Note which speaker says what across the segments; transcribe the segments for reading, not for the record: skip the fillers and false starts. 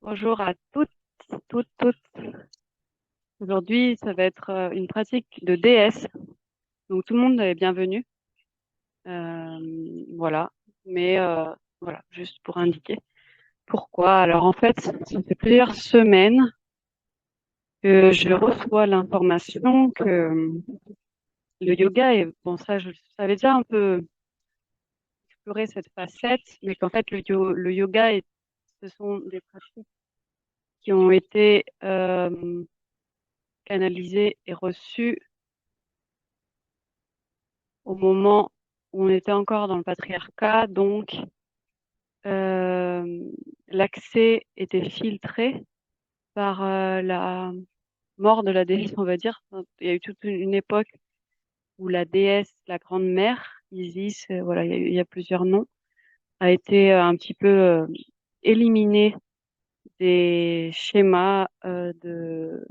Speaker 1: Bonjour à toutes. Aujourd'hui, ça va être une pratique de DS. Donc, tout le monde est bienvenu. Voilà. Mais voilà, juste pour indiquer pourquoi. Alors, en fait, ça fait plusieurs semaines que je reçois l'information que le yoga est, bon, ça, je savais déjà un peu explorer cette facette, mais qu'en fait, le yoga, ce sont des pratiques qui ont été canalisées et reçues au moment où on était encore dans le patriarcat, donc euh, l'accès était filtré par la mort de la déesse, on va dire. Il y a eu toute une époque où la déesse, la grande mère, Isis, voilà, il y a plusieurs noms, a été un petit peu éliminée des schémas de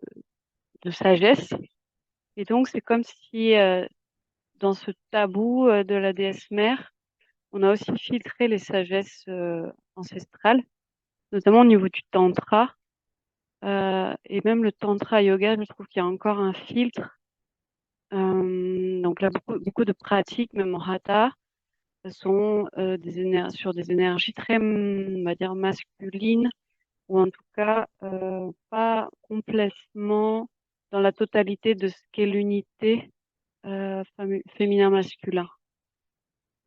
Speaker 1: sagesse. Et donc, c'est comme si dans ce tabou de la déesse mère, on a aussi filtré les sagesses ancestrales, notamment au niveau du tantra. Et même le tantra yoga, je trouve qu'il y a encore un filtre. Donc là, beaucoup de pratiques, même en hatha, sont sur des énergies très, on va dire, masculines, ou en tout cas pas complètement dans la totalité de ce qu'est l'unité féminin-masculin.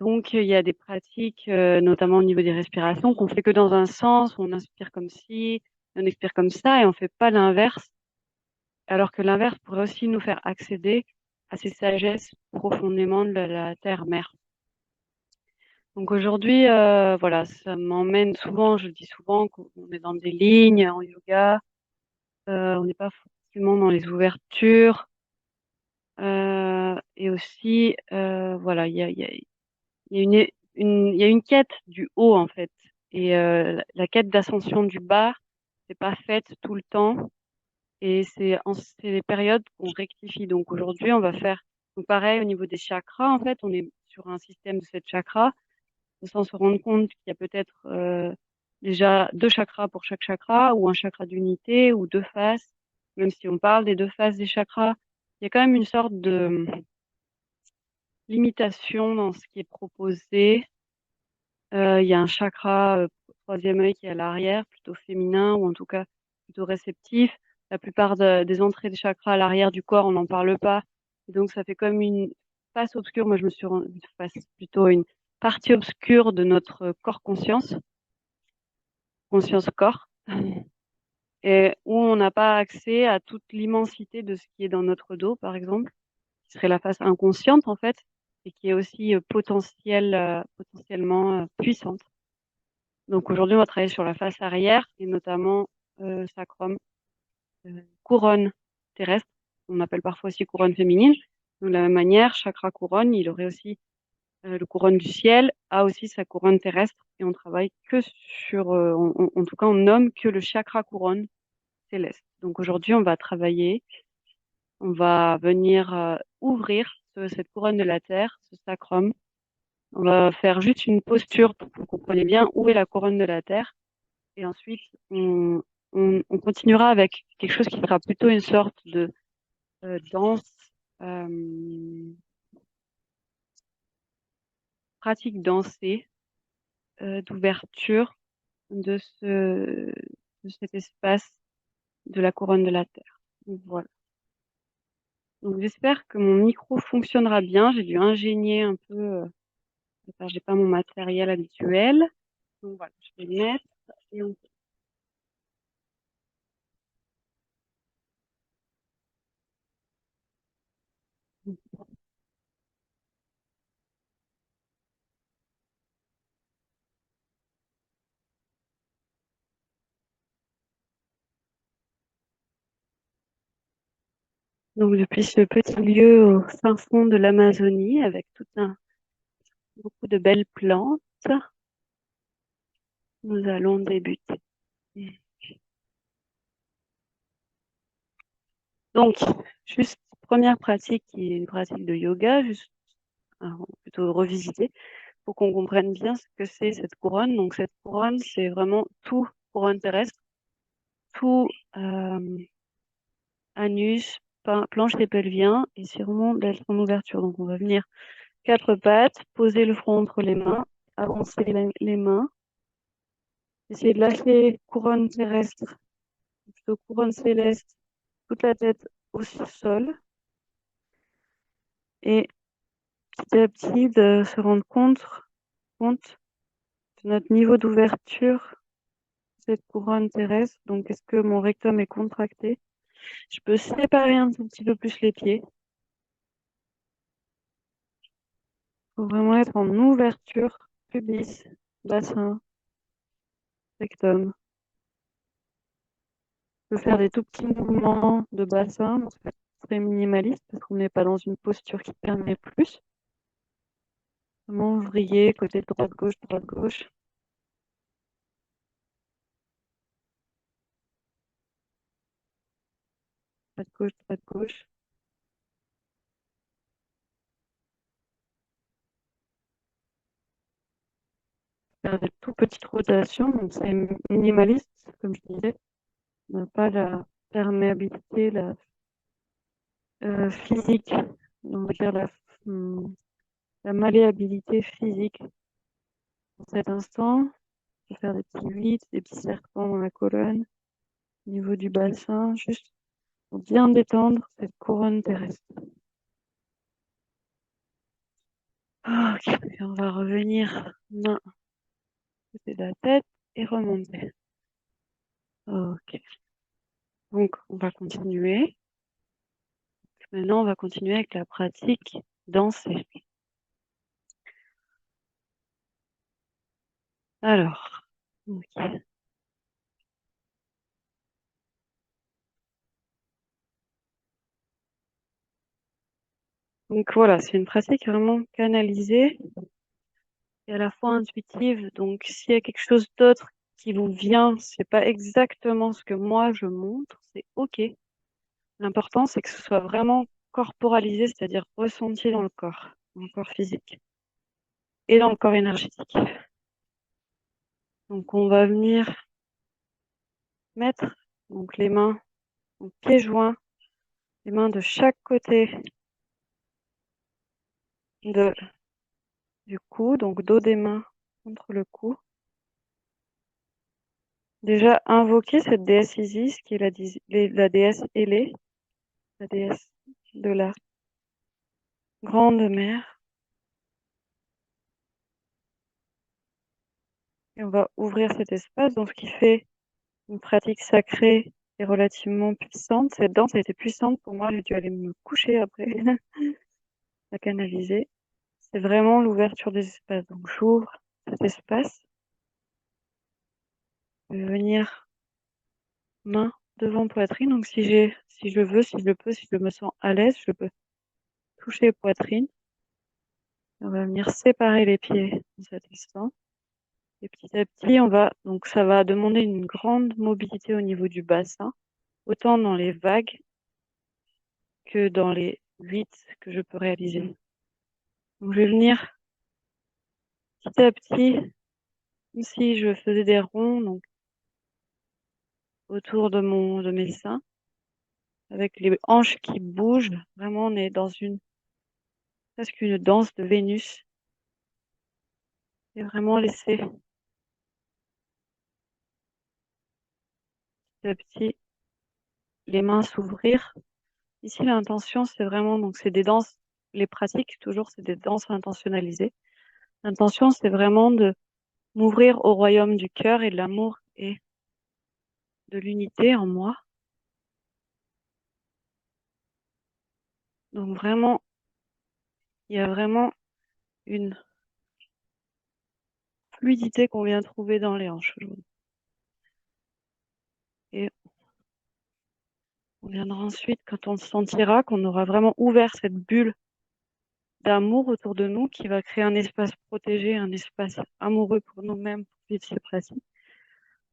Speaker 1: Donc, il y a des pratiques, notamment au niveau des respirations, qu'on fait que dans un sens, on inspire comme ci, on expire comme ça, et on fait pas l'inverse, alors que l'inverse pourrait aussi nous faire accéder à ces sagesses profondément de la terre-mère. Donc aujourd'hui, voilà, ça m'emmène souvent, je le dis souvent, qu'on est dans des lignes en yoga, on n'est pas forcément dans les ouvertures, et aussi, voilà, il y a il y a une quête du haut en fait. Et la quête d'ascension du bas, c'est pas faite tout le temps. Et c'est des périodes qu'on rectifie. Donc aujourd'hui, on va faire donc pareil au niveau des chakras. En fait, on est sur un système de 7 chakras, sans se rendre compte qu'il y a peut-être déjà 2 chakras pour chaque chakra, ou un chakra d'unité, ou 2 faces. Même si on parle des 2 faces des chakras, il y a quand même une sorte de limitation dans ce qui est proposé. Il y a un chakra, troisième œil, qui est à l'arrière, plutôt féminin, ou en tout cas plutôt réceptif. La plupart des entrées des chakras à l'arrière du corps, on n'en parle pas. Et donc ça fait comme une face obscure. Moi, je me suis face plutôt une partie obscure de notre corps conscience corps, et où on n'a pas accès à toute l'immensité de ce qui est dans notre dos, par exemple, qui serait la face inconsciente en fait, et qui est aussi potentiellement puissante. Donc aujourd'hui, on va travailler sur la face arrière, et notamment sacrum, couronne terrestre. On appelle parfois aussi couronne féminine. De la même manière, chakra couronne, il aurait aussi le couronne du ciel, a aussi sa couronne terrestre, et on travaille que sur, en tout cas, on nomme que le chakra couronne céleste. Donc aujourd'hui, on va travailler, on va venir ouvrir cette couronne de la terre, ce sacrum. On va faire juste une posture pour que vous compreniez bien où est la couronne de la terre. Et ensuite, on continuera avec quelque chose qui sera plutôt une sorte de danse, euh, pratique dansée, d'ouverture de de cet espace de la couronne de la Terre. Donc, voilà. Donc j'espère que mon micro fonctionnera bien. J'ai dû ingénier un peu, car j'ai pas mon matériel habituel. Donc voilà, je vais le mettre et on... Donc depuis ce petit lieu au fin fond de l'Amazonie, avec beaucoup de belles plantes, nous allons débuter. Donc, juste première pratique qui est une pratique de yoga, juste plutôt revisiter pour qu'on comprenne bien ce que c'est cette couronne. Donc cette couronne, c'est vraiment tout couronne terrestre. tout anus, plancher pelvien, et c'est vraiment d'être en ouverture. Donc on va venir 4 pattes, poser le front entre les mains, avancer les mains, essayer de lâcher couronne terrestre, plutôt couronne céleste, toute la tête au sol, et petit à petit de se rendre compte de notre niveau d'ouverture de cette couronne terrestre. Donc est-ce que mon rectum est contracté? Je peux séparer un tout petit peu plus les pieds. Il faut vraiment être en ouverture, pubis, bassin, rectum. Je peux faire des tout petits mouvements de bassin, donc c'est très minimaliste parce qu'on n'est pas dans une posture qui permet plus. Vraiment ouvrier, côté droite, gauche, droite, gauche. Droite, gauche, droite, gauche. Faire des tout petites rotations, donc c'est minimaliste, comme je disais. On n'a pas la perméabilité, la physique, on va dire la malléabilité physique. Dans cet instant, je vais faire des petits vides, des petits serpents dans la colonne, au niveau du bassin, juste pour bien détendre cette couronne terrestre. Ok, et on va revenir main côté de la tête et remonter. Ok, donc on va continuer. Maintenant, on va continuer avec la pratique danser. Alors, ok. Donc voilà, c'est une pratique vraiment canalisée et à la fois intuitive. Donc s'il y a quelque chose d'autre qui vous vient, c'est pas exactement ce que moi je montre, c'est ok. L'important, c'est que ce soit vraiment corporalisé, c'est-à-dire ressenti dans le corps physique et dans le corps énergétique. Donc on va venir mettre donc les mains, donc pieds joints, les mains de chaque côté du cou, donc dos des mains contre le cou. Déjà invoquer cette déesse Isis, qui est la déesse ailée, la déesse de la grande mère. Et on va ouvrir cet espace, donc ce qui fait une pratique sacrée et relativement puissante. Cette danse a été puissante pour moi, j'ai dû aller me coucher après, la canaliser. C'est vraiment l'ouverture des espaces. Donc j'ouvre cet espace. Je vais venir main devant poitrine. Donc si je veux, si je peux, si je me sens à l'aise, je peux toucher poitrine. On va venir séparer les pieds dans cet instant. Et petit à petit, donc ça va demander une grande mobilité au niveau du bassin, autant dans les vagues que dans les 8 que je peux réaliser. Donc je vais venir petit à petit, comme si je faisais des ronds, donc autour de mes seins, avec les hanches qui bougent. Vraiment, on est dans presque une danse de Vénus. Et vraiment laisser petit à petit les mains s'ouvrir. Ici, l'intention, c'est vraiment, donc c'est des danses, les pratiques, toujours, c'est des danses intentionnalisées. L'intention, c'est vraiment de m'ouvrir au royaume du cœur et de l'amour et de l'unité en moi. Donc vraiment, il y a vraiment une fluidité qu'on vient trouver dans les hanches. Et on viendra ensuite, quand on se sentira qu'on aura vraiment ouvert cette bulle d'amour autour de nous qui va créer un espace protégé, un espace amoureux pour nous-mêmes, pour vivre ces pratiques.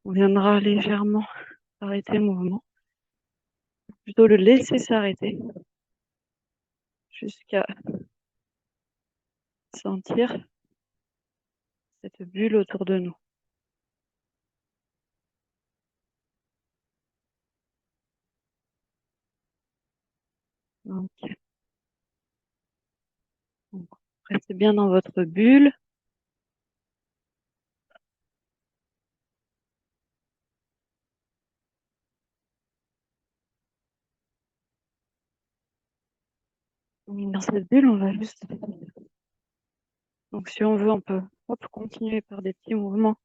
Speaker 1: On viendra légèrement arrêter le mouvement, plutôt le laisser s'arrêter jusqu'à sentir cette bulle autour de nous. Ok. Donc, restez bien dans votre bulle. Dans cette bulle, on va juste... Donc, si on veut, on peut hop, continuer par des petits mouvements.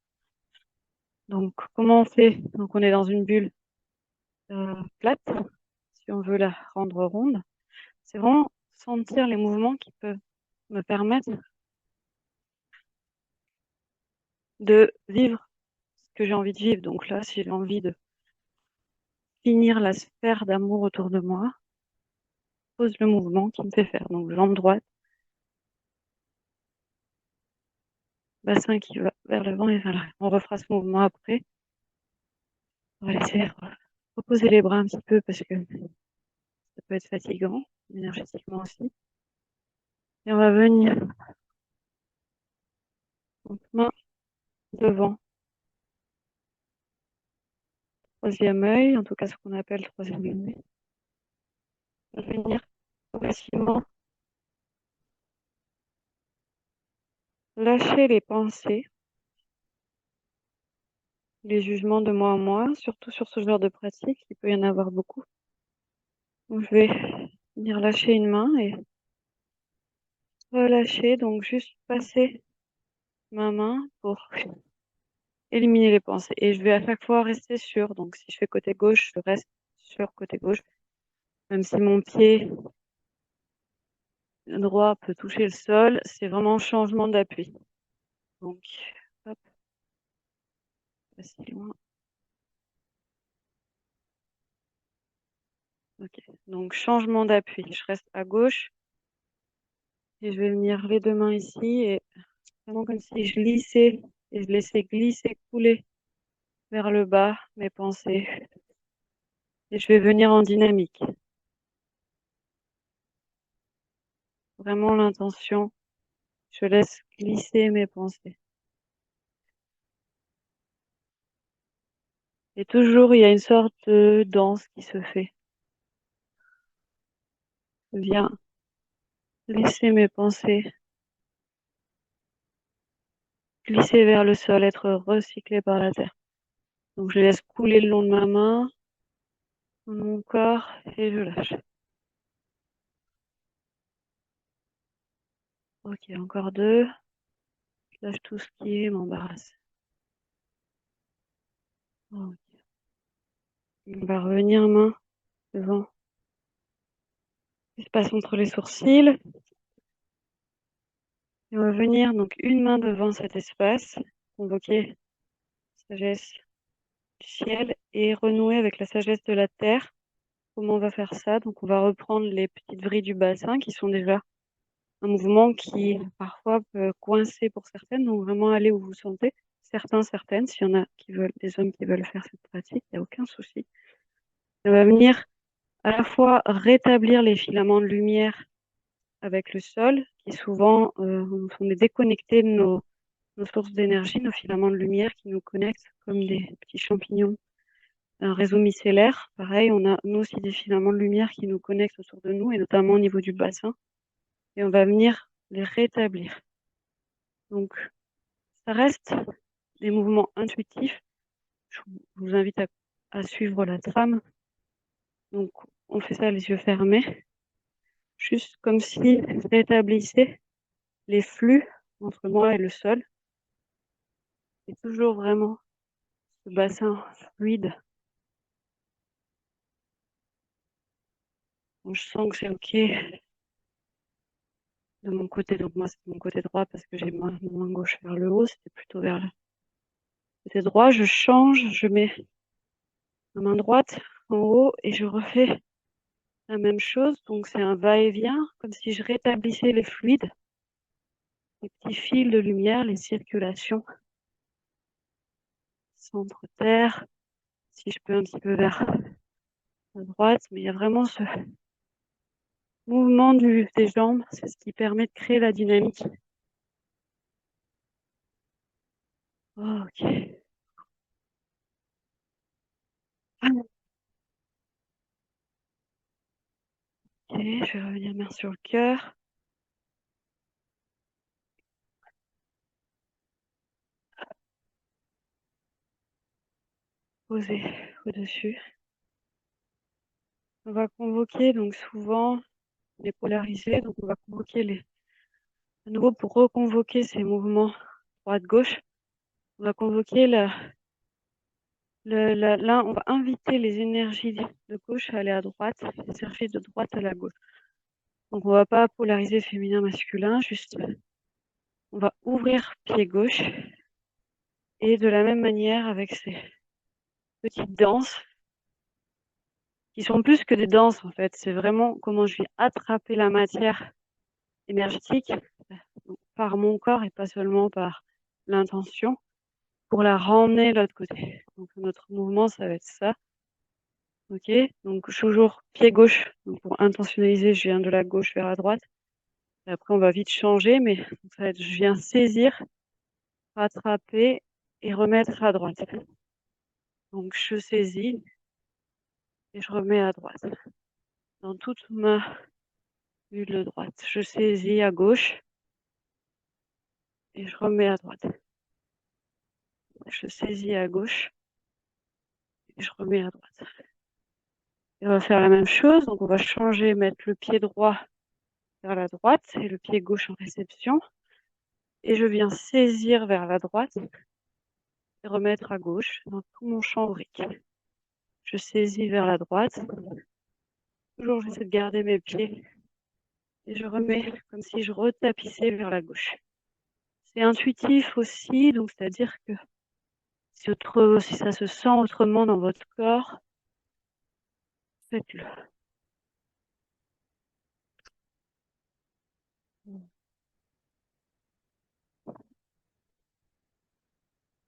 Speaker 1: Donc, comment on fait? Donc, on est dans une bulle plate. Si on veut la rendre ronde, c'est vraiment sentir les mouvements qui peuvent me permettre de vivre ce que j'ai envie de vivre. Donc là, si j'ai envie de finir la sphère d'amour autour de moi, pose le mouvement qui me fait faire. Donc, jambe droite, bassin qui va vers l'avant et vers l'arrière. On refera ce mouvement après. On va laisser reposer les bras un petit peu parce que ça peut être fatigant, énergétiquement aussi. Et on va venir, donc main devant, troisième œil, en tout cas ce qu'on appelle troisième œil. On va venir progressivement lâcher les pensées, les jugements de moi en moi, surtout sur ce genre de pratique, il peut y en avoir beaucoup. Donc, je vais venir lâcher une main et relâcher, donc juste passer ma main pour éliminer les pensées. Et je vais à chaque fois rester sur, donc si je fais côté gauche, je reste sur côté gauche, même si mon pied droit peut toucher le sol, c'est vraiment changement d'appui. Donc, hop, pas si loin. Ok, donc changement d'appui. Je reste à gauche et je vais venir les deux mains ici et vraiment comme si je glissais et je laissais glisser, couler vers le bas mes pensées. Et je vais venir en dynamique. Vraiment l'intention, je laisse glisser mes pensées. Et toujours, il y a une sorte de danse qui se fait. Je viens laisser mes pensées glisser vers le sol, être recyclées par la terre. Donc, je laisse couler le long de ma main, dans mon corps, et je lâche. Ok, encore deux. Je lâche tout ce qui est m'embarrasse. Ok. On va revenir main devant l'espace entre les sourcils. Et on va venir donc une main devant cet espace, convoquer sagesse du ciel et renouer avec la sagesse de la terre. Comment on va faire ça? Donc on va reprendre les petites vrilles du bassin qui sont déjà un mouvement qui parfois peut coincer pour certaines, donc vraiment aller où vous sentez. Certains, certaines, s'il y en a qui veulent, des hommes qui veulent faire cette pratique, il n'y a aucun souci. On va venir à la fois rétablir les filaments de lumière avec le sol, qui souvent, on est déconnecté de nos sources d'énergie, nos filaments de lumière qui nous connectent comme des petits champignons. Un réseau micellaire, pareil, on a nous aussi des filaments de lumière qui nous connectent autour de nous, et notamment au niveau du bassin, et on va venir les rétablir. Donc, ça reste des mouvements intuitifs. Je vous invite à suivre la trame. Donc, on fait ça les yeux fermés, juste comme si je rétablissais les flux entre moi et le sol. Et toujours vraiment ce bassin fluide. Donc, je sens que c'est OK de mon côté. Donc, moi, c'est mon côté droit parce que j'ai ma main gauche vers le haut. C'était plutôt vers le côté droit. Je change, je mets ma main droite en haut et je refais la même chose. Donc, c'est un va-et-vient, comme si je rétablissais les fluides, les petits fils de lumière, les circulations. Centre-terre, si je peux un petit peu vers la droite, mais il y a vraiment ce mouvement des jambes, c'est ce qui permet de créer la dynamique. Ok. Ok. poser. Je vais revenir main sur le cœur. Poser au-dessus. On va convoquer, donc souvent, les polariser. Donc, on va convoquer à nouveau, pour reconvoquer ces mouvements droite-gauche, on va convoquer on va inviter les énergies de gauche à aller à droite, les énergies de droite à la gauche. Donc, on va pas polariser féminin-masculin, juste, on va ouvrir pied gauche. Et de la même manière, avec ces petites danses, qui sont plus que des danses, en fait, c'est vraiment comment je vais attraper la matière énergétique par mon corps et pas seulement par l'intention, pour la ramener de l'autre côté. Donc, notre mouvement, ça va être ça. Ok, donc toujours pied gauche. Donc, pour intentionnaliser, je viens de la gauche vers la droite. Et après, on va vite changer, mais ça va être, je viens saisir, rattraper et remettre à droite. Donc, je saisis et je remets à droite. Dans toute ma bulle droite, je saisis à gauche et je remets à droite. Je saisis à gauche et je remets à droite. Et on va faire la même chose. Donc, on va changer, mettre le pied droit vers la droite et le pied gauche en réception. Et je viens saisir vers la droite et remettre à gauche dans tout mon champ aurique. Je saisis vers la droite. Toujours, j'essaie de garder mes pieds. Et je remets comme si je retapissais vers la gauche. C'est intuitif aussi, donc c'est-à-dire que si ça se sent autrement dans votre corps, faites-le.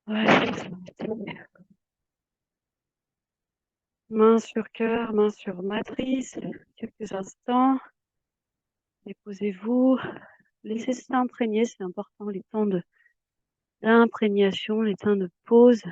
Speaker 1: Voilà. Main sur cœur, main sur matrice, quelques instants. Déposez-vous. Laissez s'imprégner, c'est important, les temps d'imprégnation, les temps de pause.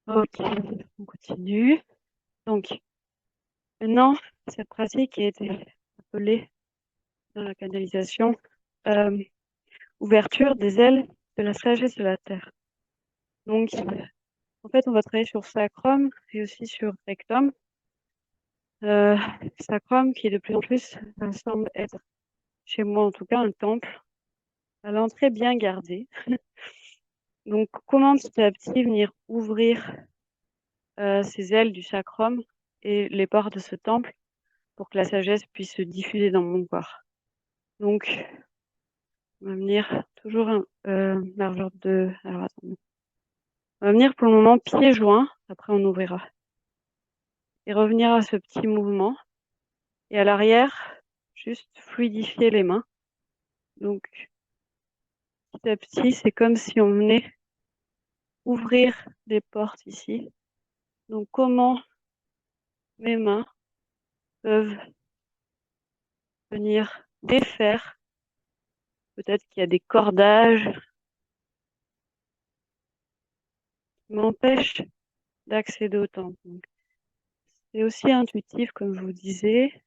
Speaker 1: Ok, on continue. Donc, maintenant, cette pratique a été appelée dans la canalisation ouverture des ailes de la sagesse de la terre. Donc, en fait, on va travailler sur sacrum et aussi sur rectum. Sacrum qui de plus en plus semble être, chez moi en tout cas, un temple à l'entrée bien gardée. Donc, comment petit à petit venir ouvrir ces ailes du sacrum et les portes de ce temple pour que la sagesse puisse se diffuser dans mon corps. Donc, on va venir toujours largeur de... Alors, attendez. On va venir pour le moment pieds joints, après on ouvrira. Et revenir à ce petit mouvement. Et à l'arrière, juste fluidifier les mains. Donc, petit à petit, c'est comme si on venait ouvrir les portes ici. Donc, comment mes mains peuvent venir défaire. Peut-être qu'il y a des cordages qui m'empêchent d'accéder au temple. C'est aussi intuitif, comme je vous disais.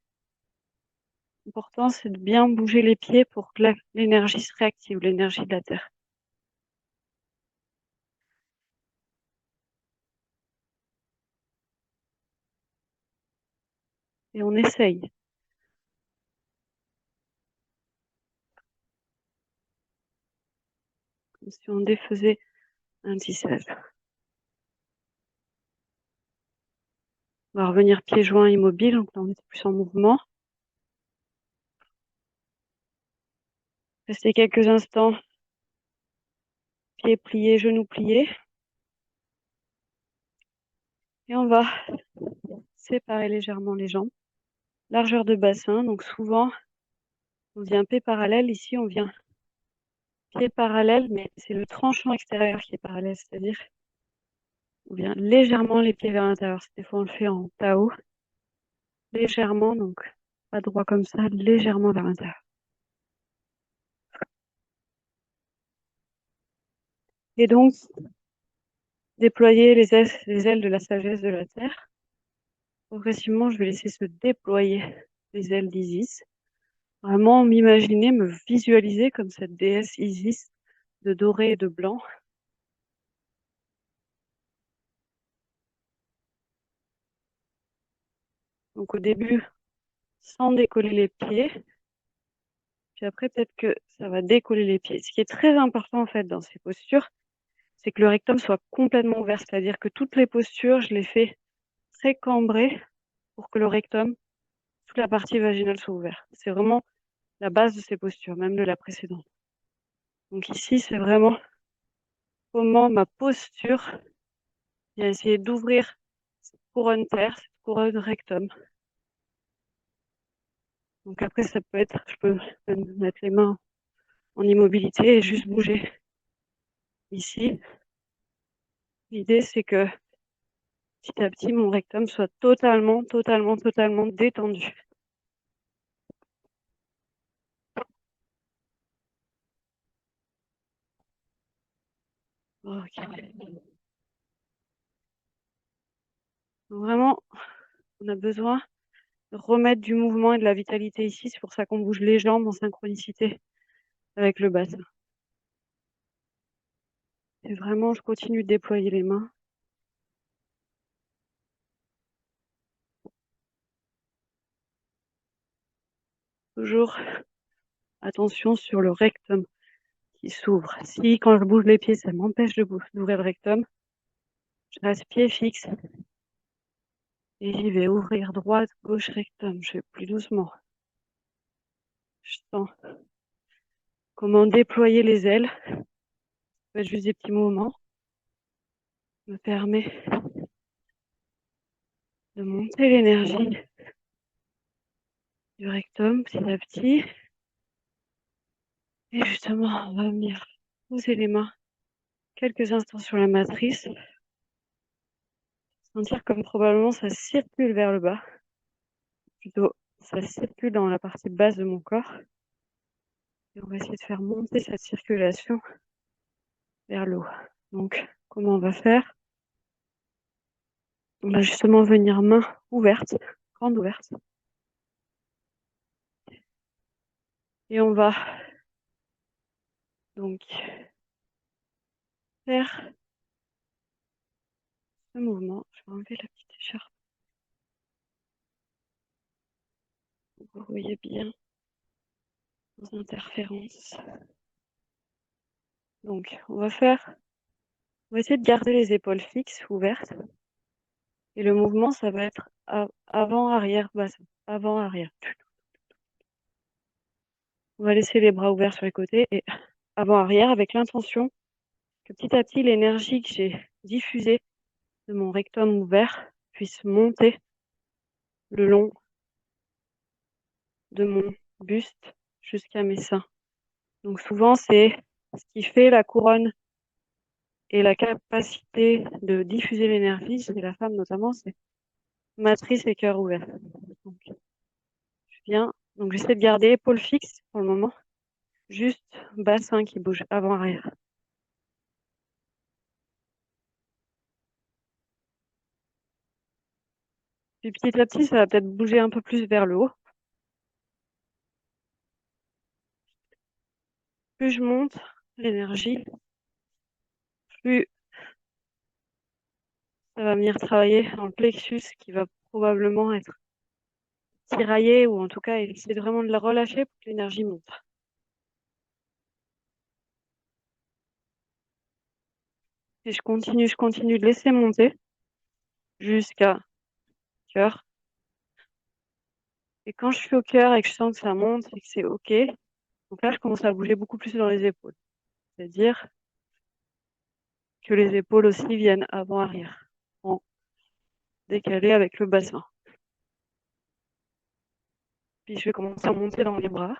Speaker 1: L'important, c'est de bien bouger les pieds pour que l'énergie se réactive, l'énergie de la terre. Et on essaye. Comme si on défaisait un tissage. On va revenir pieds joints immobiles, donc là on est plus en mouvement. Restez quelques instants, pieds pliés, genoux pliés. Et on va séparer légèrement les jambes. Largeur de bassin, donc souvent on vient pied parallèle, ici on vient pied parallèle, mais c'est le tranchant extérieur qui est parallèle, c'est-à-dire on vient légèrement les pieds vers l'intérieur. Des fois on le fait en Tao. légèrement, donc pas droit comme ça, légèrement vers l'intérieur. Et donc, déployer les ailes de la sagesse de la Terre. Progressivement, je vais laisser se déployer les ailes d'Isis. Vraiment m'imaginer, me visualiser comme cette déesse Isis de doré et de blanc. Donc au début, sans décoller les pieds. Puis après, peut-être que ça va décoller les pieds. Ce qui est très important en fait dans ces postures, c'est que le rectum soit complètement ouvert. C'est-à-dire que toutes les postures, je les fais très cambrées pour que le rectum, toute la partie vaginale soit ouverte. C'est vraiment la base de ces postures, même de la précédente. Donc ici, c'est vraiment comment ma posture vient essayer d'ouvrir cette couronne terre, cette couronne rectum. Donc après, ça peut être, je peux mettre les mains en immobilité et juste bouger ici. L'idée, c'est que petit à petit, mon rectum soit totalement détendu. Ok. Donc vraiment, on a besoin de remettre du mouvement et de la vitalité ici. C'est pour ça qu'on bouge les jambes en synchronicité avec le bassin. Et vraiment, je continue de déployer les mains. Toujours attention sur le rectum qui s'ouvre. Si quand je bouge les pieds, ça m'empêche d'ouvrir le rectum, je reste pied fixe et j'y vais ouvrir droite, gauche, rectum. Je vais plus doucement. Je sens comment déployer les ailes. Ça peut être juste des petits mouvements. Me permet de monter l'énergie du rectum petit à petit. Et justement, on va venir poser les mains quelques instants sur la matrice. Sentir comme probablement ça circule vers le bas. Plutôt, ça circule dans la partie basse de mon corps. Et on va essayer de faire monter cette circulation vers le haut. Donc, comment on va faire? On va justement venir main ouverte, grande ouverte. Et on va donc faire ce mouvement. Je vais enlever la petite écharpe. Vous voyez bien les interférences. Donc, on va essayer de garder les épaules fixes, ouvertes. Et le mouvement, ça va être avant-arrière, bassin. Avant-arrière. On va laisser les bras ouverts sur les côtés et avant-arrière avec l'intention que petit à petit, l'énergie que j'ai diffusée de mon rectum ouvert puisse monter le long de mon buste jusqu'à mes seins. Donc souvent, c'est ce qui fait la couronne et la capacité de diffuser l'énergie chez la femme notamment, c'est matrice et cœur ouvert. Donc, donc j'essaie de garder épaules fixes pour le moment, juste bassin qui bouge avant-arrière. Puis petit à petit, ça va peut-être bouger un peu plus vers le haut. Plus je monte l'énergie, plus ça va venir travailler dans le plexus qui va probablement être tiraillé ou en tout cas essayer vraiment de le relâcher pour que l'énergie monte. Et je continue de laisser monter jusqu'à cœur. Et quand je suis au cœur et que je sens que ça monte et que c'est OK, donc là, je commence à bouger beaucoup plus dans les épaules. C'est-à-dire que les épaules aussi viennent avant-arrière, en décalé avec le bassin. Puis je vais commencer à monter dans les bras.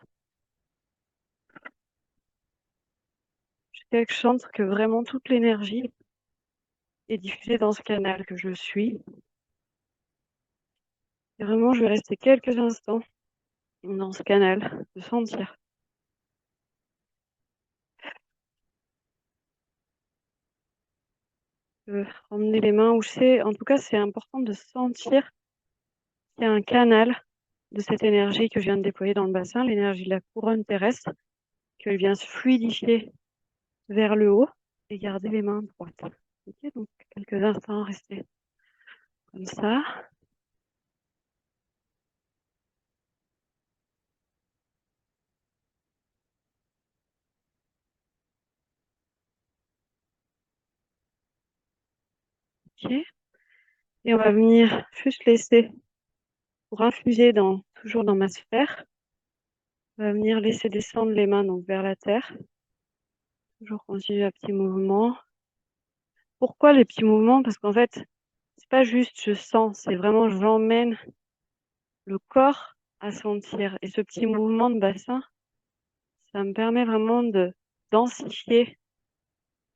Speaker 1: Jusqu'à que je sente que vraiment toute l'énergie est diffusée dans ce canal que je suis. Et vraiment, je vais rester quelques instants dans ce canal, de sentir. Emmener les mains où c'est. En tout cas, c'est important de sentir qu'il y a un canal de cette énergie que je viens de déployer dans le bassin, l'énergie de la couronne terrestre, qu'elle vient se fluidifier vers le haut et garder les mains droites. Ok, donc quelques instants, rester comme ça. Ok. Et on va venir juste laisser, pour infuser toujours dans ma sphère, on va venir laisser descendre les mains donc vers la terre. Toujours continuer à petits mouvements. Pourquoi les petits mouvements? Parce qu'en fait, c'est pas juste je sens, c'est vraiment j'emmène le corps à sentir. Et ce petit mouvement de bassin, ça me permet vraiment de densifier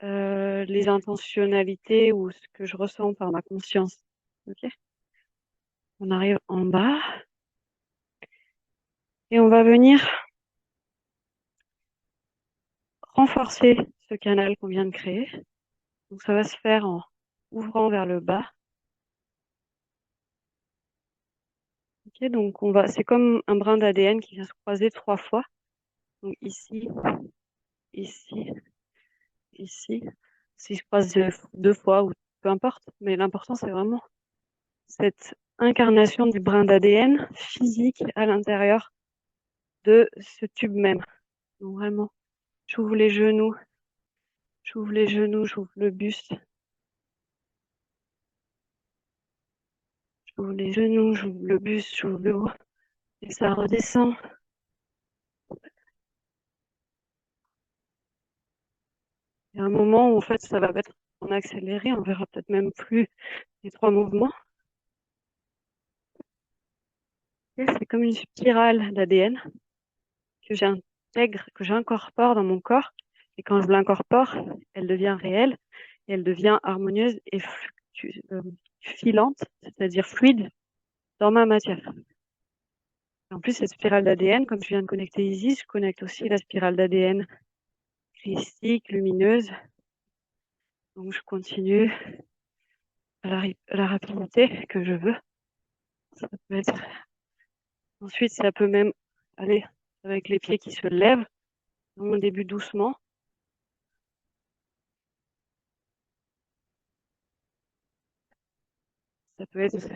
Speaker 1: les intentionnalités ou ce que je ressens par ma conscience. Ok, on arrive en bas et on va venir renforcer ce canal qu'on vient de créer. Donc ça va se faire en ouvrant vers le bas. Ok, donc c'est comme un brin d'ADN qui vient se croiser 3 fois. Donc ici, ici, ici. Si je croise 2 fois ou peu importe, mais l'important c'est vraiment cette incarnation du brin d'ADN physique à l'intérieur de ce tube même. Donc vraiment, j'ouvre les genoux, j'ouvre les genoux, j'ouvre le buste, j'ouvre les genoux, j'ouvre le buste, j'ouvre le haut, et ça redescend. Il y a un moment où en fait ça va être en accéléré, on verra peut-être même plus les 3 mouvements. Et c'est comme une spirale d'ADN que j'intègre, que j'incorpore dans mon corps. Et quand je l'incorpore, elle devient réelle et elle devient harmonieuse et filante, c'est-à-dire fluide dans ma matière. En plus, cette spirale d'ADN, comme je viens de connecter Isis, je connecte aussi la spirale d'ADN christique, lumineuse. Donc, je continue à la rapidité que je veux. Ça peut être... Ensuite, ça peut même aller avec les pieds qui se lèvent. Donc, au début, doucement. Ça peut être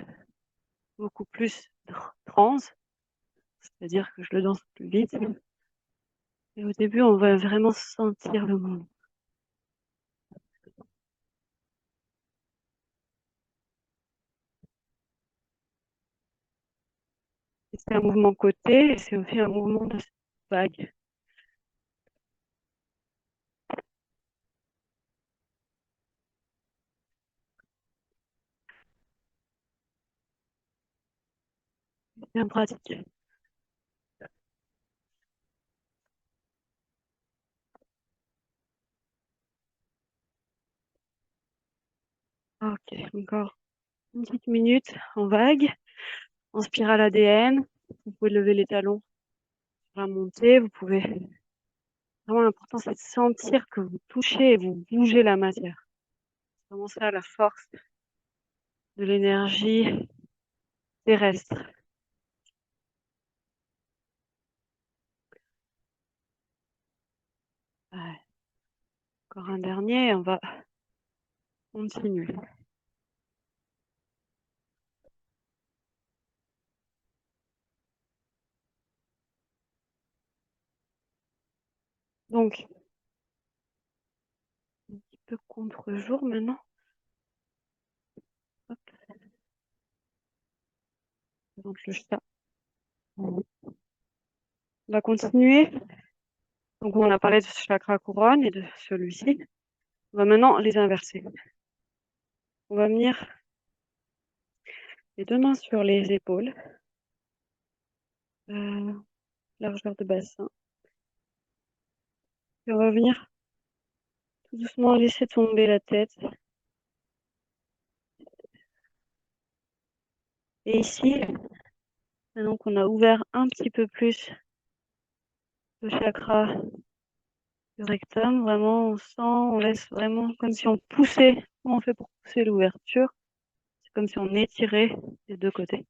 Speaker 1: beaucoup plus trans, c'est-à-dire que je le danse plus vite. Et au début, on va vraiment sentir le mouvement. C'est un mouvement côté et c'est aussi un mouvement de vague. Bien pratique. Ok, encore une petite minute en vague, en spirale ADN. Vous pouvez lever les talons, remonter. Vous pouvez. Vraiment, l'important, c'est de sentir que vous touchez et vous bougez la matière. C'est vraiment ça la force de l'énergie terrestre. Ouais. Encore un dernier, on va continuer. Donc, un petit peu contre-jour maintenant. Hop, donc le chat. On va continuer. Donc, on a parlé de ce chakra couronne et de celui-ci. On va maintenant les inverser. On va venir les 2 mains sur les épaules, largeur de bassin. Et on va venir tout doucement laisser tomber la tête. Et ici, Maintenant qu'on a ouvert un petit peu plus le chakra du rectum, vraiment, on sent, on laisse vraiment comme si on poussait. Comment on fait pour pousser l'ouverture? C'est comme si on étirait des deux côtés,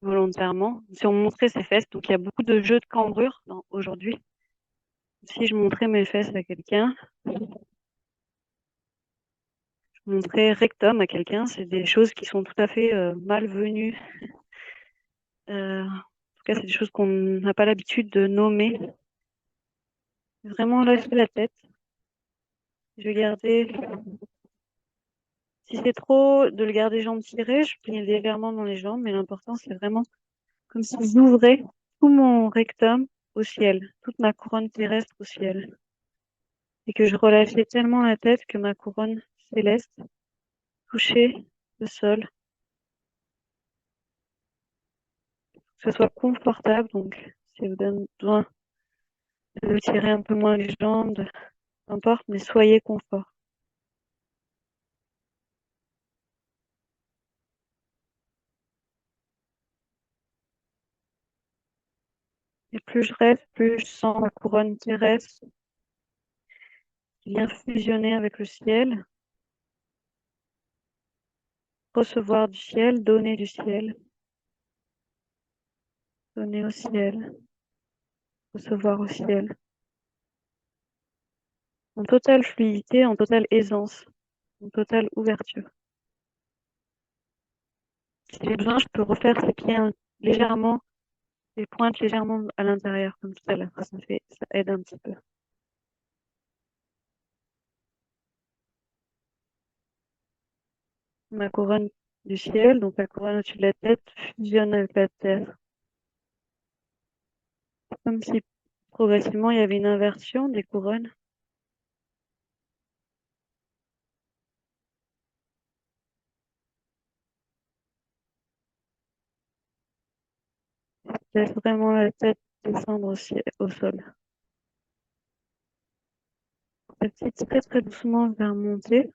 Speaker 1: volontairement. Si on montrait ses fesses, donc il y a beaucoup de jeux de cambrure aujourd'hui. Si je montrais mes fesses à quelqu'un, je montrais rectum à quelqu'un, c'est des choses qui sont tout à fait malvenues. En tout cas, c'est des choses qu'on n'a pas l'habitude de nommer. Vraiment lâcher la tête. Je vais garder. Si c'est trop de le garder jambes tirées, je plie légèrement dans les jambes, mais l'important c'est vraiment comme si j'ouvrais tout mon rectum au ciel, toute ma couronne terrestre au ciel. Et que je relâchais tellement la tête que ma couronne céleste touchait le sol, que ce soit confortable. Donc, si vous avez besoin de tirer un peu moins les jambes, peu importe, mais soyez confort. Et plus je reste, plus je sens ma couronne terrestre qui vient fusionner avec le ciel, recevoir du ciel, donner du ciel, donner au ciel, recevoir au ciel, en totale fluidité, en totale aisance, en totale ouverture. Si j'ai besoin, je peux refaire ces pieds légèrement, les pointes légèrement à l'intérieur, comme tout à l'heure. Ça aide un petit peu. Ma couronne du ciel, donc la couronne au-dessus de la tête, fusionne avec la terre. Comme si progressivement il y avait une inversion des couronnes. Je laisse vraiment la tête descendre au sol. Petit, très très doucement, je vais remonter.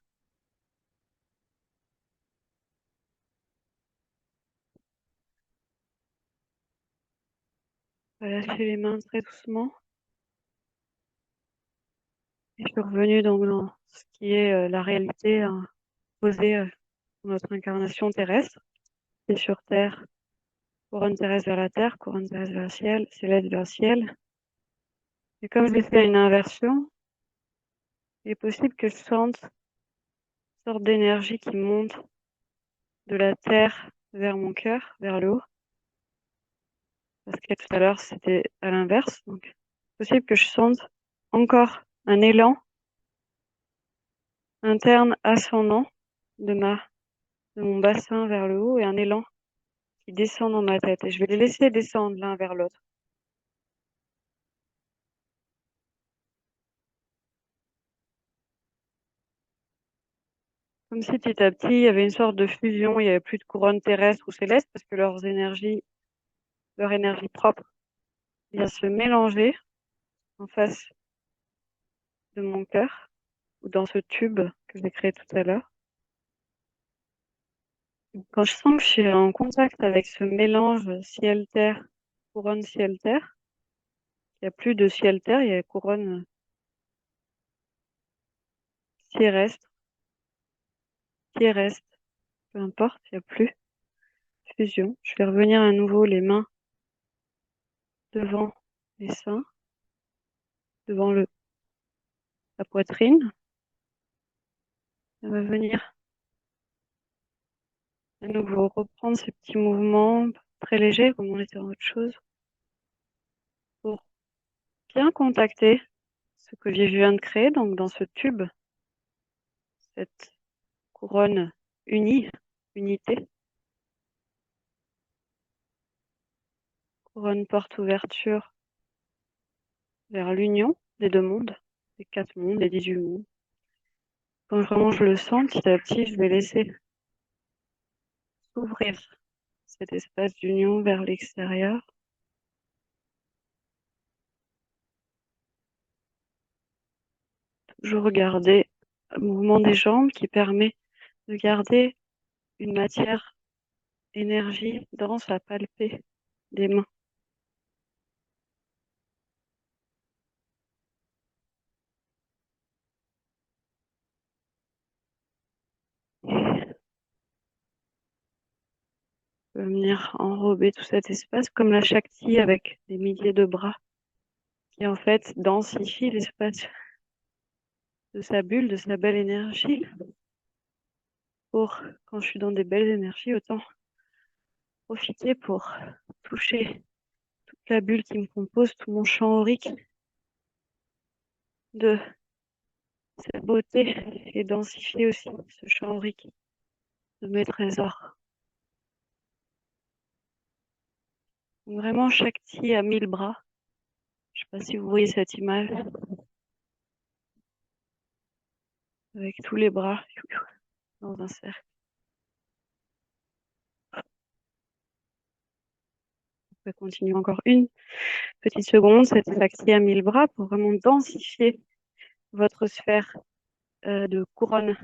Speaker 1: Je vais lâcher les mains très doucement. Et je suis revenue donc dans ce qui est la réalité posée dans notre incarnation terrestre. Et sur Terre, couronne terrestre vers la Terre, couronne terrestre vers le ciel, céleste vers le ciel. Et comme j'ai fait une inversion, il est possible que je sente une sorte d'énergie qui monte de la Terre vers mon cœur, vers le haut. Parce que tout à l'heure, c'était à l'inverse. Donc, c'est possible que je sente encore un élan interne ascendant de mon bassin vers le haut et un élan qui descend dans ma tête. Et je vais les laisser descendre l'un vers l'autre. Comme si petit à petit, il y avait une sorte de fusion, il n'y avait plus de couronne terrestre ou céleste parce que leur énergie propre vient se mélanger en face de mon cœur ou dans ce tube que j'ai créé tout à l'heure. Quand je sens que je suis en contact avec ce mélange ciel-terre, couronne ciel-terre, il n'y a plus de ciel-terre, il y a couronne terrestre, terrestre, peu importe, il n'y a plus de fusion. Je vais revenir à nouveau les mains devant les seins, devant la poitrine. On va venir à nouveau reprendre ces petits mouvements très légers, comme on était dans autre chose, pour bien contacter ce que je viens de créer, donc dans ce tube, cette couronne unie, unité, couronne porte-ouverture vers l'union des deux mondes, des 4 mondes, des 18 mondes. Quand vraiment je le sens, petit à petit, je vais laisser s'ouvrir cet espace d'union vers l'extérieur. Toujours garder le mouvement des jambes qui permet de garder une matière énergie dense à palper. des mains. Et je peux venir enrober tout cet espace comme la Shakti avec des milliers de bras qui en fait densifie l'espace de sa bulle, de sa belle énergie. Pour quand je suis dans des belles énergies, autant profiter pour toucher toute la bulle qui me compose, tout mon champ aurique de cette beauté et densifier aussi ce champ aurique de mes trésors. Vraiment, Shakti a 1000 bras. Je sais pas si vous voyez cette image avec tous les bras dans un cercle. On peut continuer encore une petite seconde. Cette Shakti a 1000 bras pour vraiment densifier votre sphère de couronne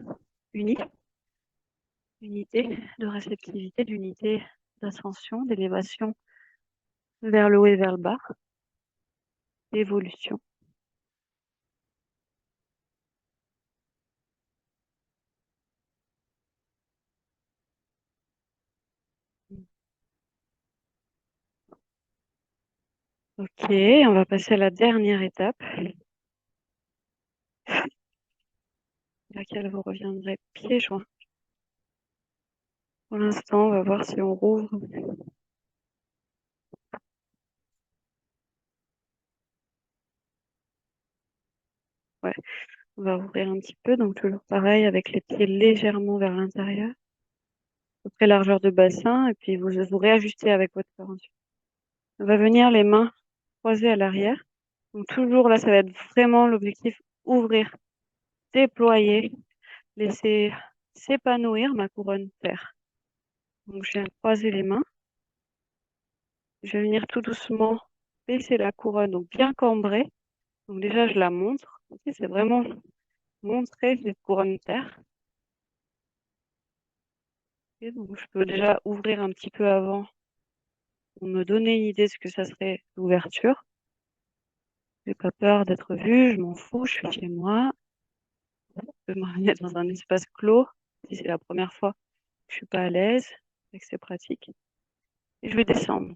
Speaker 1: unie, unité de réceptivité, d'unité d'ascension, d'élévation vers le haut et vers le bas, d'évolution. Ok, on va passer à la dernière étape, laquelle vous reviendrez pieds joints. Pour l'instant, on va voir si on rouvre. Ouais, on va ouvrir un petit peu, donc toujours pareil, avec les pieds légèrement vers l'intérieur, à peu près largeur de bassin, et puis vous réajustez avec votre corps ensuite. On va venir les mains croisées à l'arrière. Donc toujours là, ça va être vraiment l'objectif, ouvrir, déployer, laisser s'épanouir ma couronne terre. Donc je viens croiser les mains. Je vais venir tout doucement baisser la couronne, donc bien cambrée. Donc déjà, je la montre. C'est vraiment montrer cette couronne terre. Et donc je peux déjà ouvrir un petit peu avant pour me donner une idée de ce que ça serait l'ouverture. J'ai pas peur d'être vue, je m'en fous, je suis chez moi. Je peux me remettre dans un espace clos si c'est la première fois que je suis pas à l'aise et que c'est pratique. Et je vais descendre.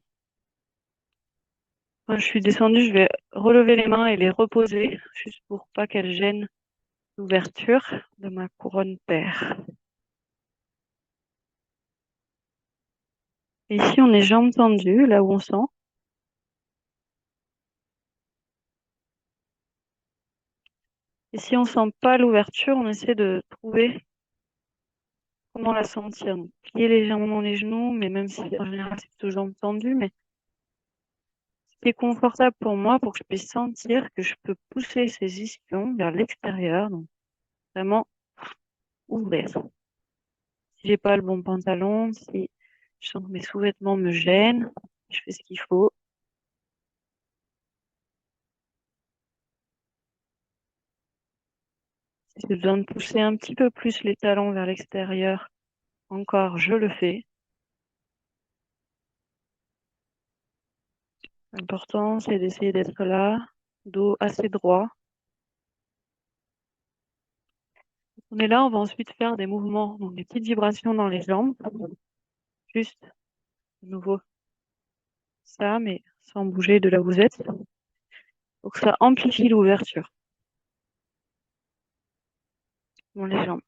Speaker 1: Quand je suis descendue, je vais relever les mains et les reposer, juste pour pas qu'elles gênent l'ouverture de ma couronne terre. Et ici, on est jambes tendues, là où on sent. Et si on sent pas l'ouverture, on essaie de trouver comment la sentir. Donc, plier légèrement les genoux, mais même si en général c'est plutôt jambes tendues, mais ce qui est confortable pour moi, pour que je puisse sentir que je peux pousser ces ischions vers l'extérieur, donc vraiment ouvrir. Si j'ai pas le bon pantalon, si je sens que mes sous-vêtements me gênent, je fais ce qu'il faut. Si j'ai besoin de pousser un petit peu plus les talons vers l'extérieur, encore, je le fais. L'important, c'est d'essayer d'être là, dos assez droit. On est là, on va ensuite faire des mouvements, donc des petites vibrations dans les jambes. Juste, de nouveau, ça, mais sans bouger de là où vous êtes. Donc ça amplifie l'ouverture dans les jambes.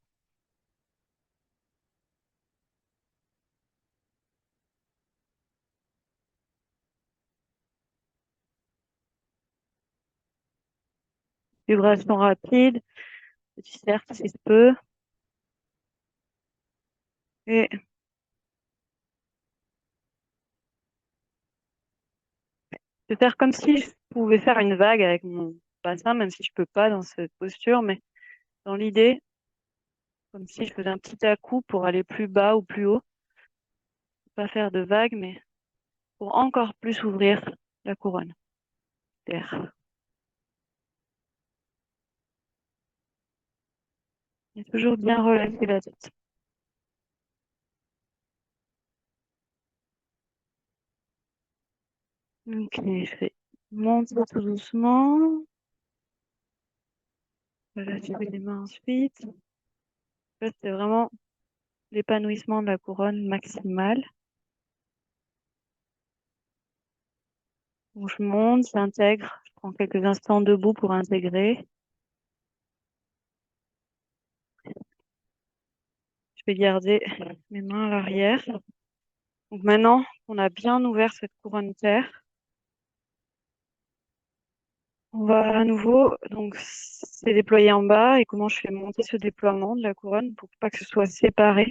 Speaker 1: Vibration rapide, petit cercle si se peut. Et je vais faire comme si je pouvais faire une vague avec mon bassin, même si je peux pas dans cette posture, mais dans l'idée, comme si je faisais un petit à-coup pour aller plus bas ou plus haut. Pas faire de vague, mais pour encore plus ouvrir la couronne terre. Et toujours bien relâcher la tête. Ok, je vais monter tout doucement. Voilà, je mets les mains ensuite. Là, c'est vraiment l'épanouissement de la couronne maximale. Donc, je monte, j'intègre. Je prends quelques instants debout pour intégrer. Je vais garder mes mains à l'arrière. Donc maintenant, on a bien ouvert cette couronne terre. On va à nouveau, donc c'est déployé en bas et comment je fais monter ce déploiement de la couronne pour pas que ce soit séparé.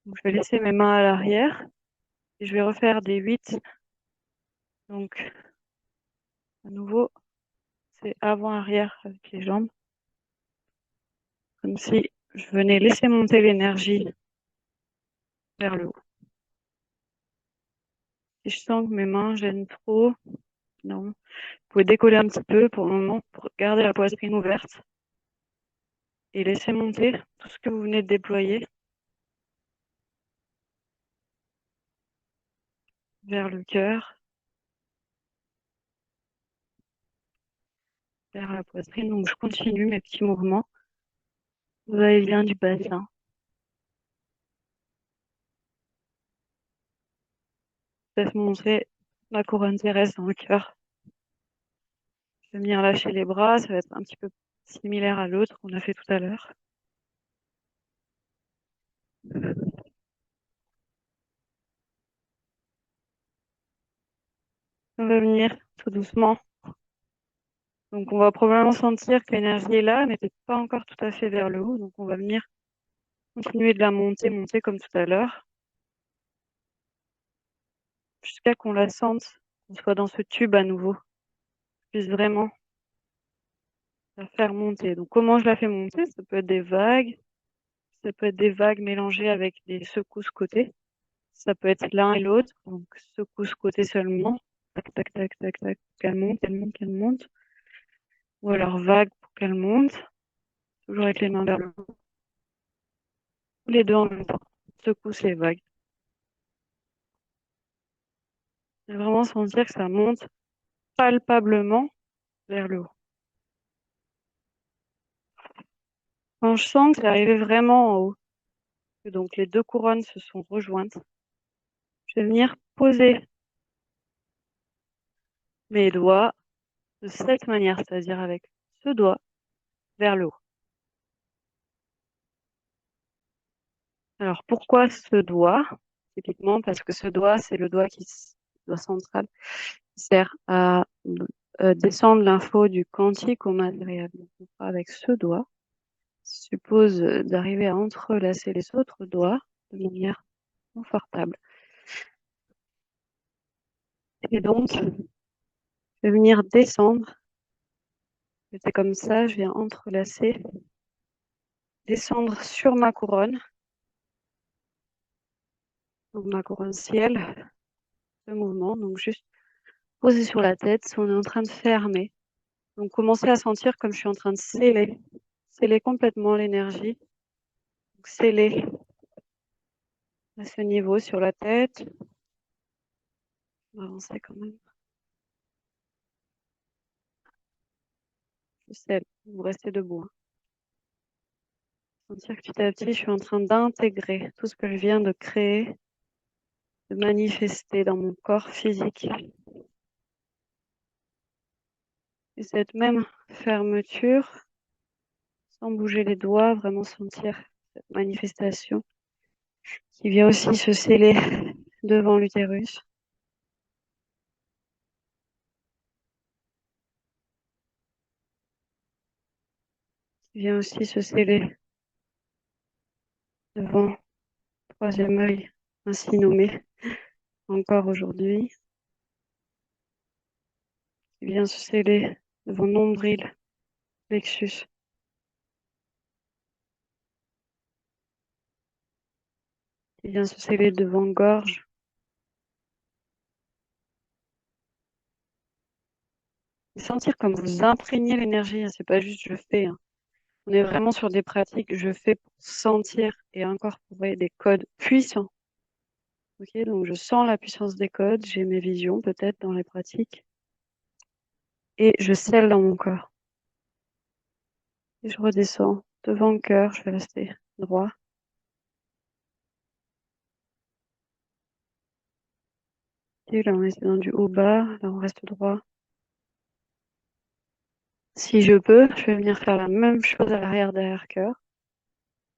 Speaker 1: Donc, je vais laisser mes mains à l'arrière et je vais refaire des 8. Donc à nouveau, c'est avant-arrière avec les jambes. Comme si je venais laisser monter l'énergie vers le haut. Si je sens que mes mains gênent trop, non, vous pouvez décoller un petit peu pour le moment pour garder la poitrine ouverte et laisser monter tout ce que vous venez de déployer vers le cœur, vers la poitrine. Donc je continue mes petits mouvements va-et-vient du bassin. Laisse monter la couronne terrestre dans le cœur. Je vais venir lâcher les bras, ça va être un petit peu similaire à l'autre qu'on a fait tout à l'heure. On va venir tout doucement. Donc on va probablement sentir que l'énergie est là, mais peut-être pas encore tout à fait vers le haut. Donc on va venir continuer de la monter comme tout à l'heure, jusqu'à qu'on la sente, qu'on soit dans ce tube à nouveau, qu'on puisse vraiment la faire monter. Donc comment je la fais monter? Ça peut être des vagues, ça peut être des vagues mélangées avec des secousses côté. Ça peut être l'un et l'autre, donc secousse côté seulement. Tac, tac, tac, tac, tac, qu'elle monte, qu'elle monte, qu'elle monte. Ou alors vague pour qu'elle monte, toujours avec les mains vers le haut. Les deux en même temps. Secousse et vague. Et vraiment sentir que ça monte palpablement vers le haut. Quand je sens que c'est arrivé vraiment en haut, que donc les deux couronnes se sont rejointes, je vais venir poser mes doigts de cette manière, c'est-à-dire avec ce doigt vers le haut. Alors pourquoi ce doigt? Typiquement parce que ce doigt, c'est le doigt doigt central, qui sert à descendre l'info du quantique au matériel. Donc, avec ce doigt, suppose d'arriver à entrelacer les autres doigts de manière confortable. Et donc, je vais venir descendre. C'est comme ça, je viens entrelacer, descendre sur ma couronne. Donc ma couronne ciel, ce mouvement, donc juste poser sur la tête, on est en train de fermer. Donc commencez à sentir comme je suis en train de sceller complètement l'énergie. Donc sceller à ce niveau sur la tête. On va avancer quand même. Je scelle, vous restez debout. Sentir que petit à petit, je suis en train d'intégrer tout ce que je viens de créer, de manifester dans mon corps physique. Et cette même fermeture, sans bouger les doigts, vraiment sentir cette manifestation qui vient aussi se sceller devant l'utérus. Qui vient aussi se sceller devant le troisième œil, ainsi nommé encore aujourd'hui. Qui vient se sceller devant nombril, plexus. Qui vient se sceller devant gorge. Et sentir comme vous imprégnez l'énergie, hein, c'est pas juste je fais. Hein. On est vraiment sur des pratiques, je fais pour sentir et incorporer des codes puissants Ok, donc je sens la puissance des codes, j'ai mes visions peut-être dans les pratiques, et je scelle dans mon corps. Et je redescends devant le cœur, je vais rester droit. Et là, on est dans du haut bas, là, on reste droit. Si je peux, je vais venir faire la même chose à l'arrière derrière cœur.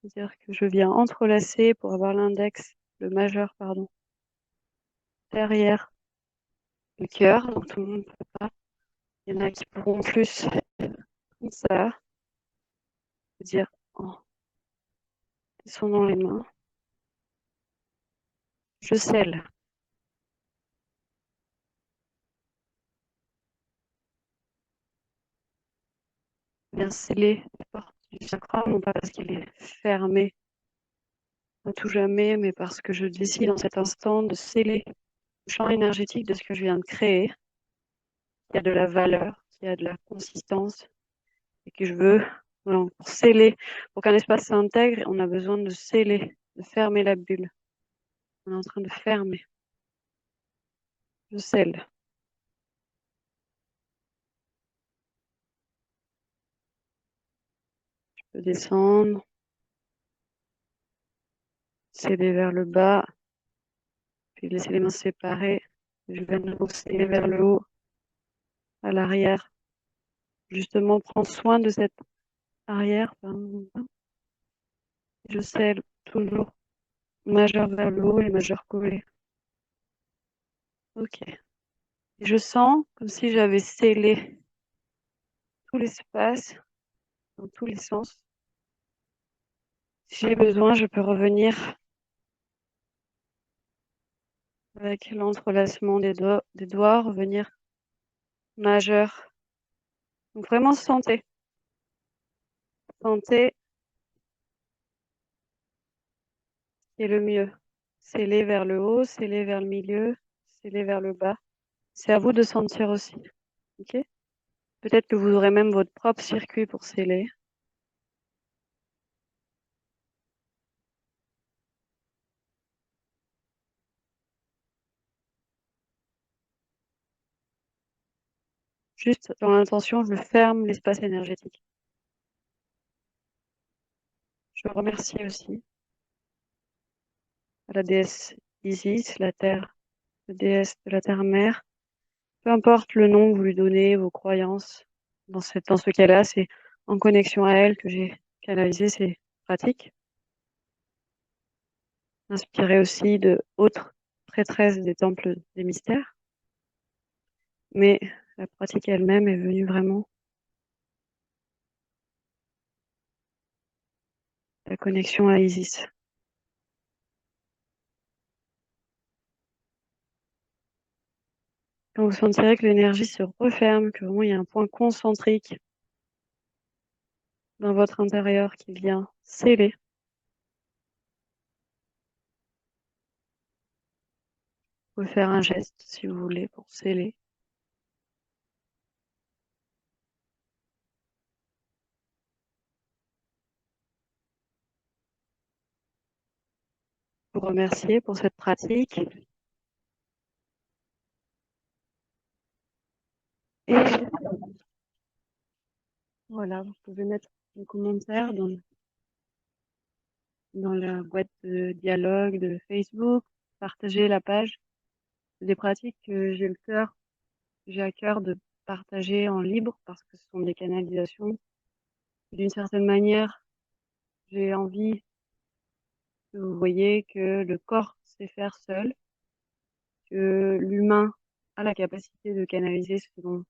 Speaker 1: C'est-à-dire que je viens entrelacer pour avoir l'index, le majeur, pardon, derrière le cœur. Donc tout le monde peut pas. Il y en a qui pourront plus comme ça. C'est-à-dire en descendant les mains. Je scelle. Bien sceller la porte du sacrum, non pas parce qu'il est fermé à tout jamais, mais parce que je décide en cet instant de sceller le champ énergétique de ce que je viens de créer, qui a de la valeur, qui a de la consistance, et que je veux, voilà, pour sceller, pour qu'un espace s'intègre, on a besoin de sceller, de fermer la bulle. On est en train de fermer. Je scelle. Je peux descendre, sceller vers le bas, puis laisser les mains séparées. Je vais de nouveau sceller vers le haut, à l'arrière. Justement, prendre soin de cette arrière. Je scelle toujours majeur vers le haut et majeur collé. Ok. Et je sens comme si j'avais scellé tout l'espace dans tous les sens. Si j'ai besoin, je peux revenir avec l'entrelacement des doigts, revenir majeur. Donc vraiment santé. Santé est le mieux. Sceller vers le haut, sceller vers le milieu, sceller vers le bas. C'est à vous de sentir aussi. Ok? Peut-être que vous aurez même votre propre circuit pour sceller. Juste dans l'intention, je ferme l'espace énergétique. Je remercie aussi à la déesse Isis, la terre, la déesse de la terre-mère. Peu importe le nom que vous lui donnez, vos croyances, dans ce cas-là, c'est en connexion à elle que j'ai canalisé ces pratiques. Inspiré aussi de autres prêtresses des temples des mystères. Mais la pratique elle-même est venue vraiment de la connexion à Isis. Quand vous sentirez que l'énergie se referme, que vraiment il y a un point concentrique dans votre intérieur qui vient sceller, vous pouvez faire un geste si vous voulez pour sceller. Vous remercier pour cette pratique. Et voilà, vous pouvez mettre des commentaires dans la boîte de dialogue de Facebook, partager la page. C'est des pratiques que j'ai à cœur de partager en libre parce que ce sont des canalisations. D'une certaine manière, j'ai envie que vous voyez que le corps sait faire seul, que l'humain a la capacité de canaliser ce dont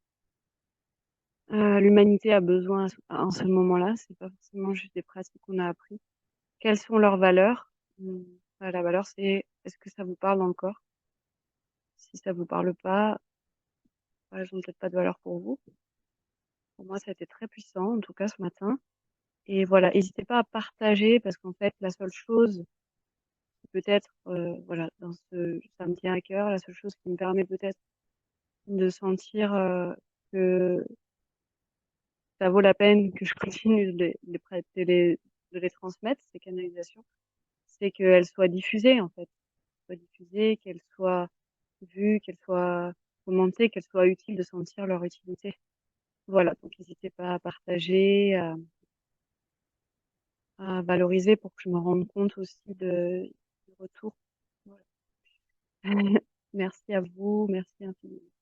Speaker 1: l'humanité a besoin en ce moment-là. C'est pas forcément juste des pratiques qu'on a appris. Quelles sont leurs valeurs? La valeur, c'est est-ce que ça vous parle dans le corps? Si ça vous parle pas, elles ont peut-être pas de valeur pour vous. Pour moi, ça a été très puissant, en tout cas ce matin. Et voilà, n'hésitez pas à partager parce qu'en fait, la seule chose, peut-être, voilà, ça me tient à cœur, la seule chose qui me permet peut-être de sentir que ça vaut la peine que je continue de les transmettre, ces canalisations, c'est qu'elles soient diffusées, en fait. soient diffusées, qu'elles soient vues, qu'elles soient commentées, qu'elles soient utiles, de sentir leur utilité. Voilà, donc n'hésitez pas à partager, à valoriser pour que je me rende compte aussi du retour. Voilà. Merci à vous, merci infiniment.